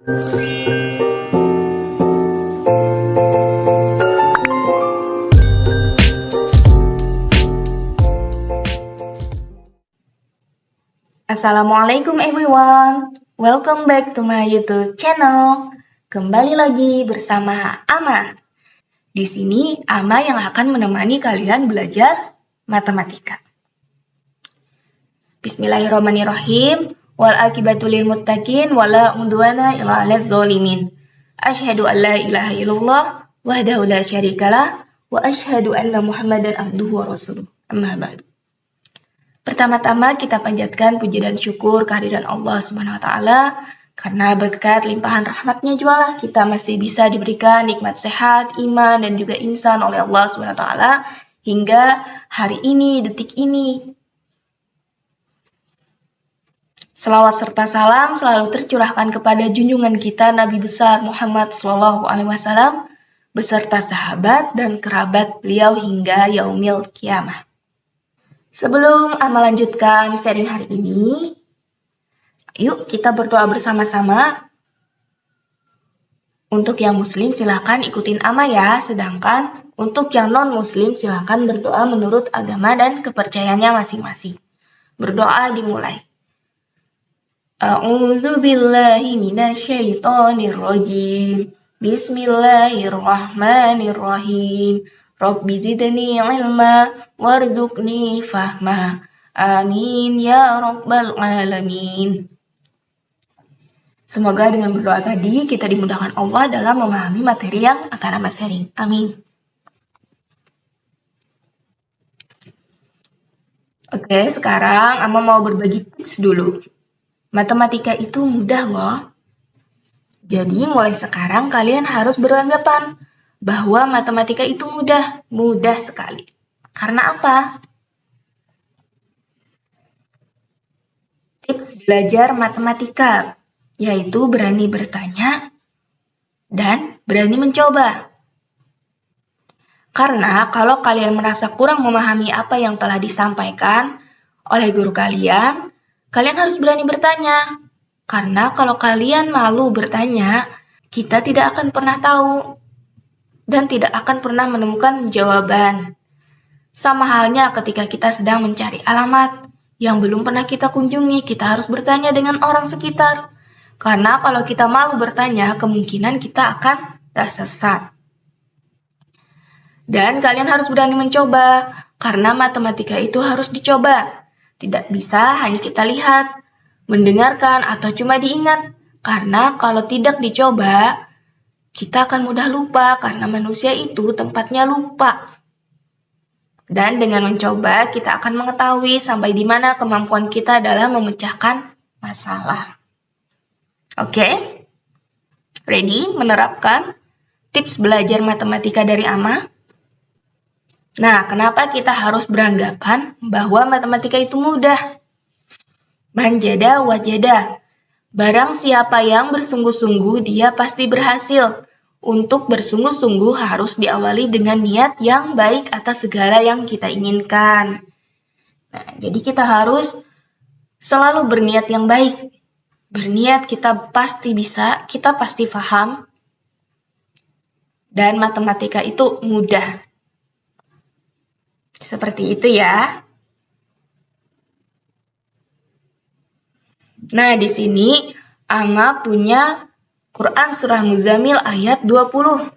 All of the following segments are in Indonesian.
Assalamualaikum everyone, welcome back to my YouTube channel. Kembali lagi bersama Ama. Di sini Ama yang akan menemani kalian belajar matematika. Bismillahirrahmanirrahim. Wal akibatu lil muttaqin wala udwana illa 'alal zalimin. Asyhadu an la ilaha illallah wahdahu la syarikalah wa asyhadu anna Muhammadan abduhu wa rasuluh. Amma ba'du. Pertama-tama kita panjatkan puji dan syukur kehadiran Allah Subhanahu wa taala karena berkat limpahan rahmatnya jualah kita masih bisa diberikan nikmat sehat, iman dan juga ihsan oleh Allah Subhanahu wa taala hingga hari ini, detik ini. Selawat serta salam selalu tercurahkan kepada junjungan kita Nabi besar Muhammad SAW beserta sahabat dan kerabat beliau hingga yaumil kiamah. Sebelum Ama lanjutkan sharing hari ini, yuk kita berdoa bersama-sama. Untuk yang muslim silahkan ikutin Ama ya, sedangkan untuk yang non-muslim silahkan berdoa menurut agama dan kepercayaannya masing-masing. Berdoa dimulai. A'udzu billahi minasyaitonir rajim. Bismillahirrahmanirrahim. Rabbi zidni ilma warzuqni fahma. Amin ya rabbal alamin. Semoga dengan berdoa tadi kita dimudahkan Allah dalam memahami materi yang akan Ama sharing. Amin. Oke, sekarang Ama mau berbagi tips dulu. Matematika itu mudah loh. Jadi mulai sekarang kalian harus beranggapan bahwa matematika itu mudah sekali. Karena apa? Tips belajar matematika, yaitu berani bertanya dan berani mencoba. Karena kalau kalian merasa kurang memahami apa yang telah disampaikan oleh guru kalian, kalian harus berani bertanya. Karena kalau kalian malu bertanya, kita tidak akan pernah tahu dan tidak akan pernah menemukan jawaban. Sama halnya ketika kita sedang mencari alamat yang belum pernah kita kunjungi, kita harus bertanya dengan orang sekitar. Karena kalau kita malu bertanya, kemungkinan kita akan tersesat. Dan kalian harus berani mencoba, karena matematika itu harus dicoba. Tidak bisa hanya kita lihat, mendengarkan, atau cuma diingat. Karena kalau tidak dicoba, kita akan mudah lupa karena manusia itu tempatnya lupa. Dan dengan mencoba, kita akan mengetahui sampai di mana kemampuan kita dalam memecahkan masalah. Oke? Ready menerapkan tips belajar matematika dari Ama? Nah, kenapa kita harus beranggapan bahwa matematika itu mudah? Manjada wajada. Barang siapa yang bersungguh-sungguh, dia pasti berhasil. Untuk bersungguh-sungguh harus diawali dengan niat yang baik atas segala yang kita inginkan. Nah, jadi kita harus selalu berniat yang baik. Berniat kita pasti bisa, kita pasti paham. Dan matematika itu mudah. Seperti itu ya. Nah, di sini Ama punya Quran Surah Muzammil ayat 20.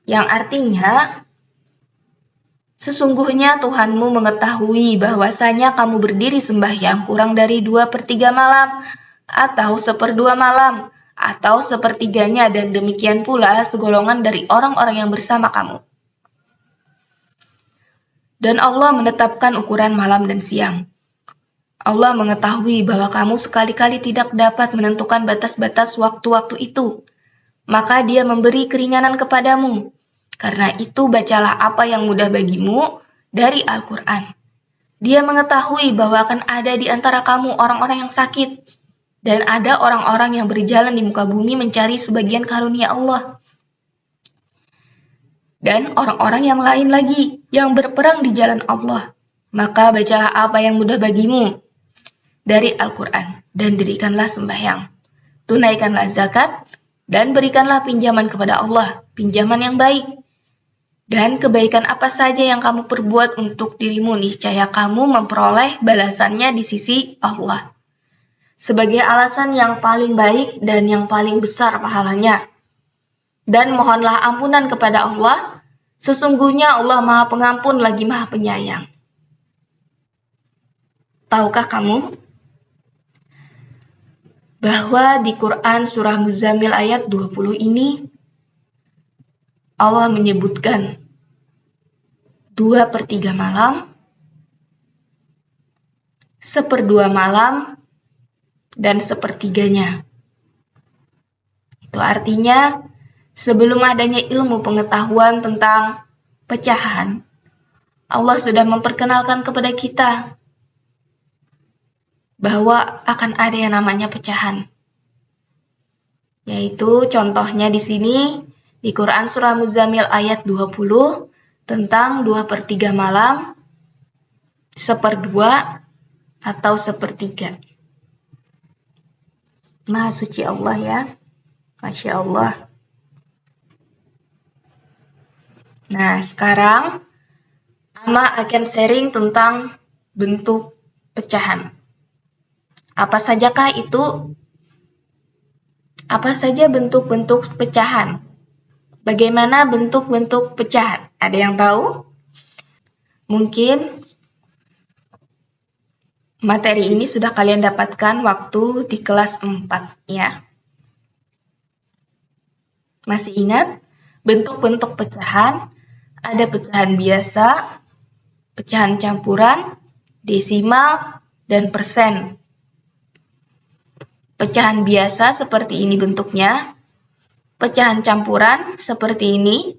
Yang artinya, sesungguhnya Tuhanmu mengetahui bahwasanya kamu berdiri sembahyang kurang dari 2/3 malam, atau 1/2 malam, atau 1/3-nya, dan demikian pula segolongan dari orang-orang yang bersama kamu. Dan Allah menetapkan ukuran malam dan siang. Allah mengetahui bahwa kamu sekali-kali tidak dapat menentukan batas-batas waktu-waktu itu. Maka Dia memberi keringanan kepadamu. Karena itu bacalah apa yang mudah bagimu dari Al-Quran. Dia mengetahui bahwa akan ada di antara kamu orang-orang yang sakit. Dan ada orang-orang yang berjalan di muka bumi mencari sebagian karunia Allah. Dan orang-orang yang lain lagi yang berperang di jalan Allah. Maka bacalah apa yang mudah bagimu dari Al-Quran dan dirikanlah sembahyang. tunaikanlah zakat, dan berikanlah pinjaman kepada Allah, pinjaman yang baik. Dan kebaikan apa saja yang kamu perbuat untuk dirimu, niscaya kamu memperoleh balasannya di sisi Allah. Sebagai alasan yang paling baik dan yang paling besar pahalanya. Dan mohonlah ampunan kepada Allah, sesungguhnya Allah Maha Pengampun lagi Maha Penyayang. Tahukah kamu bahwa di Quran surah Muzammil ayat 20 ini Allah menyebutkan 2/3 malam, 1/2 malam, dan 1/3-nya. Itu artinya sebelum adanya ilmu pengetahuan tentang pecahan, Allah sudah memperkenalkan kepada kita bahwa akan ada yang namanya pecahan. Yaitu contohnya di sini di Quran surah Muzammil ayat 20 tentang 2/3 malam, 1/2 atau 1/3. Maha suci Allah ya. Masya Allah. Nah, sekarang Ama akan sharing tentang bentuk pecahan. Apa sajakah itu? Apa saja bentuk-bentuk pecahan? Bagaimana bentuk-bentuk pecahan? Ada yang tahu? Mungkin materi ini sudah kalian dapatkan waktu di kelas 4 ya. Masih ingat? Bentuk-bentuk pecahan, ada pecahan biasa, pecahan campuran, desimal, dan persen. Pecahan biasa seperti ini bentuknya, pecahan campuran seperti ini,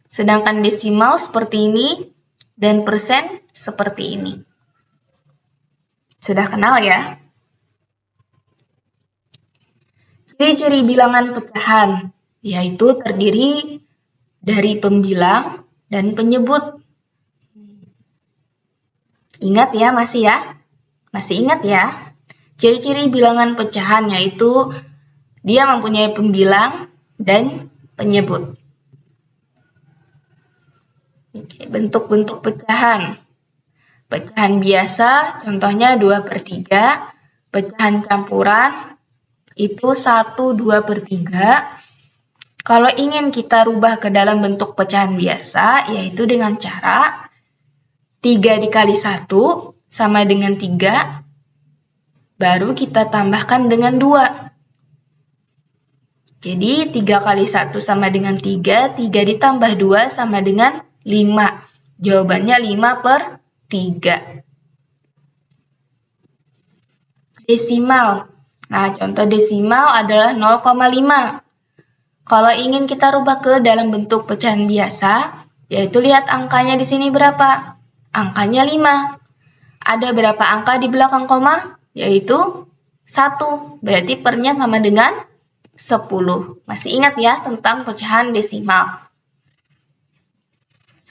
sedangkan desimal seperti ini, dan persen seperti ini. Sudah kenal ya? Ciri-ciri bilangan pecahan, yaitu terdiri dari pembilang dan penyebut. Ingat ya, masih ya? Masih ingat ya? Ciri-ciri bilangan pecahan yaitu dia mempunyai pembilang dan penyebut. Oke, bentuk-bentuk pecahan. Pecahan biasa, contohnya 2/3. Pecahan campuran, itu 1/2/3. Kalau ingin kita rubah ke dalam bentuk pecahan biasa, yaitu dengan cara 3 dikali 1 sama dengan 3, baru kita tambahkan dengan 2. Jadi 3 kali 1 sama dengan 3, 3 ditambah 2 sama dengan 5. Jawabannya 5/3. Desimal. Nah, contoh desimal adalah 0,5. Kalau ingin kita rubah ke dalam bentuk pecahan biasa, yaitu lihat angkanya di sini berapa? Angkanya 5. Ada berapa angka di belakang koma? Yaitu 1. Berarti pernya sama dengan 10. Masih ingat ya tentang pecahan desimal.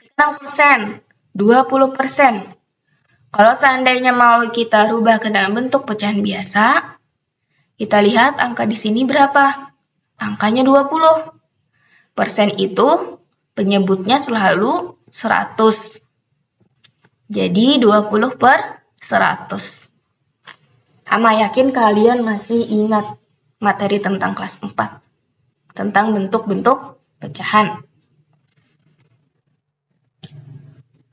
Tentang persen, 20%. Kalau seandainya mau kita rubah ke dalam bentuk pecahan biasa, kita lihat angka di sini berapa? Angkanya 20. Persen itu penyebutnya selalu 100. Jadi 20/100. Ama yakin kalian masih ingat materi tentang kelas 4. Tentang bentuk-bentuk pecahan.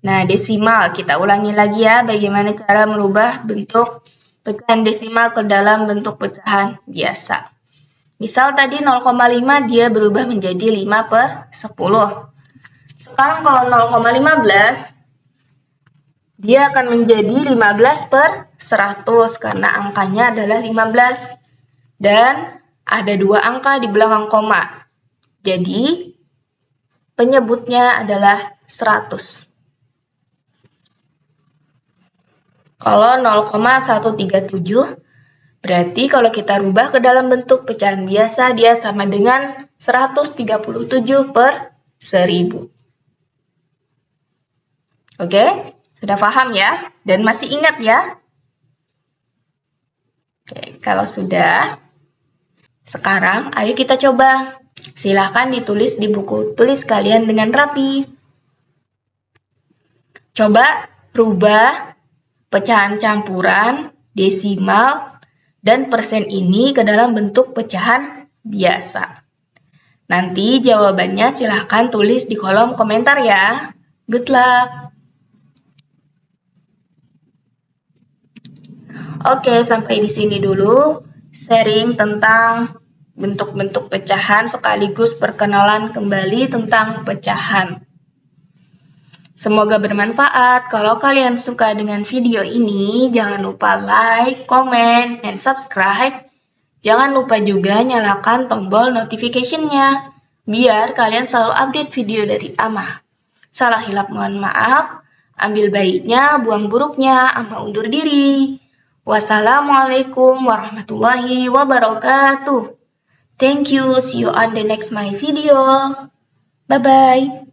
Nah, desimal. Kita ulangi lagi ya bagaimana cara merubah bentuk pecahan desimal ke dalam bentuk pecahan biasa. Misal tadi 0,5 dia berubah menjadi 5/10. Sekarang kalau 0,15 dia akan menjadi 15/100 karena angkanya adalah 15. Dan ada 2 angka di belakang koma. Jadi penyebutnya adalah 100. Kalau 0,137, berarti kalau kita rubah ke dalam bentuk pecahan biasa, dia sama dengan 137/1000. Oke, sudah paham ya? Dan masih ingat ya? Oke, kalau sudah, Sekarang, ayo kita coba. Silahkan ditulis di buku tulis kalian dengan rapi. Coba rubah pecahan campuran, desimal, dan persen ini ke dalam bentuk pecahan biasa. Nanti jawabannya silahkan tulis di kolom komentar ya. Good luck! Oke, sampai di sini dulu sharing tentang bentuk-bentuk pecahan sekaligus perkenalan kembali tentang pecahan. Semoga bermanfaat. Kalau kalian suka dengan video ini, jangan lupa like, comment, and subscribe. Jangan lupa juga nyalakan tombol notification-nya, biar kalian selalu update video dari Ama. Salah hilap mohon maaf, ambil baiknya, buang buruknya, Ama undur diri. Wassalamualaikum warahmatullahi wabarakatuh. Thank you, see you on the next my video. Bye-bye.